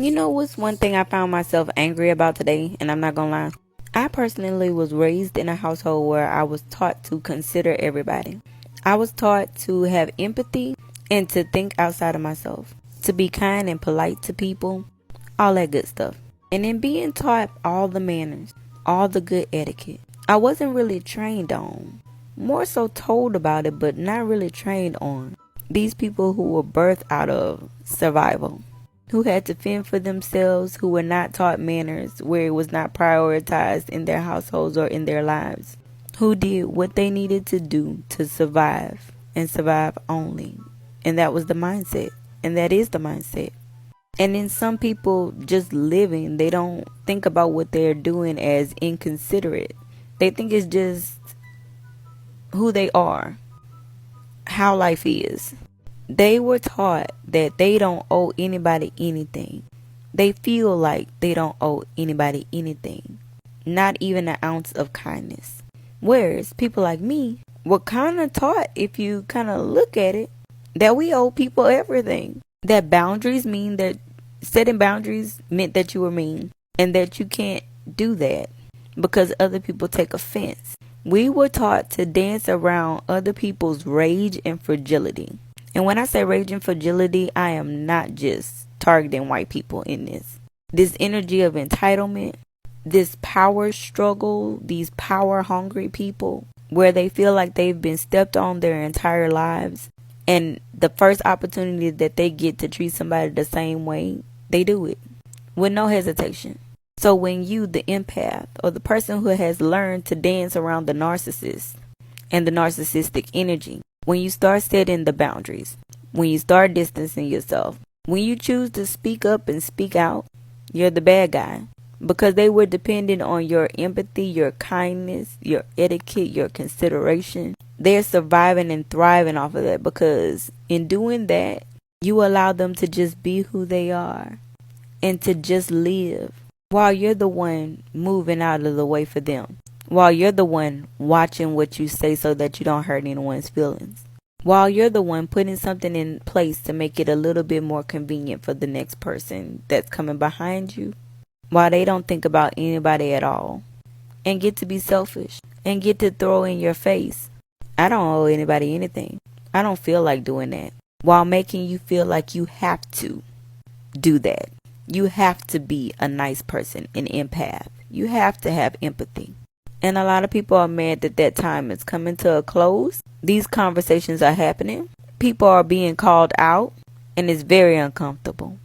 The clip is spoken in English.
You know what's one thing I found myself angry about today, and I'm not gonna lie? I personally was raised in a household where I was taught to consider everybody. I was taught to have empathy and to think outside of myself, to be kind and polite to people, all that good stuff. And in being taught all the manners, all the good etiquette, I wasn't really trained on. More so told about it, but not really trained on. These people who were birthed out of survival, who had to fend for themselves, who were not taught manners, where it was not prioritized in their households or in their lives, who did what they needed to do to survive and survive only. And that was the mindset. And that is the mindset. And then some people just living, they don't think about what they're doing as inconsiderate. They think it's just who they are, how life is. They were taught that they don't owe anybody anything. They feel like they don't owe anybody anything, not even an ounce of kindness. Whereas people like me were kind of taught, if you kind of look at it, that we owe people everything. That boundaries mean that setting boundaries meant that you were mean, and that you can't do that because other people take offense. We were taught to dance around other people's rage and fragility. And when I say rage and fragility, I am not just targeting white people in this. This energy of entitlement, this power struggle, these power hungry people where they feel like they've been stepped on their entire lives. And the first opportunity that they get to treat somebody the same way, they do it with no hesitation. So when you, the empath, or the person who has learned to dance around the narcissist and the narcissistic energy, when you start setting the boundaries, when you start distancing yourself, when you choose to speak up and speak out, you're the bad guy. Because they were dependent on your empathy, your kindness, your etiquette, your consideration. They're surviving and thriving off of that, because in doing that, you allow them to just be who they are and to just live while you're the one moving out of the way for them. While you're the one watching what you say so that you don't hurt anyone's feelings. While you're the one putting something in place to make it a little bit more convenient for the next person that's coming behind you. While they don't think about anybody at all. And get to be selfish. And get to throw in your face, I don't owe anybody anything. I don't feel like doing that. While making you feel like you have to do that. You have to be a nice person, an empath. You have to have empathy. And a lot of people are mad that that time is coming to a close. These conversations are happening. People are being called out. And it's very uncomfortable.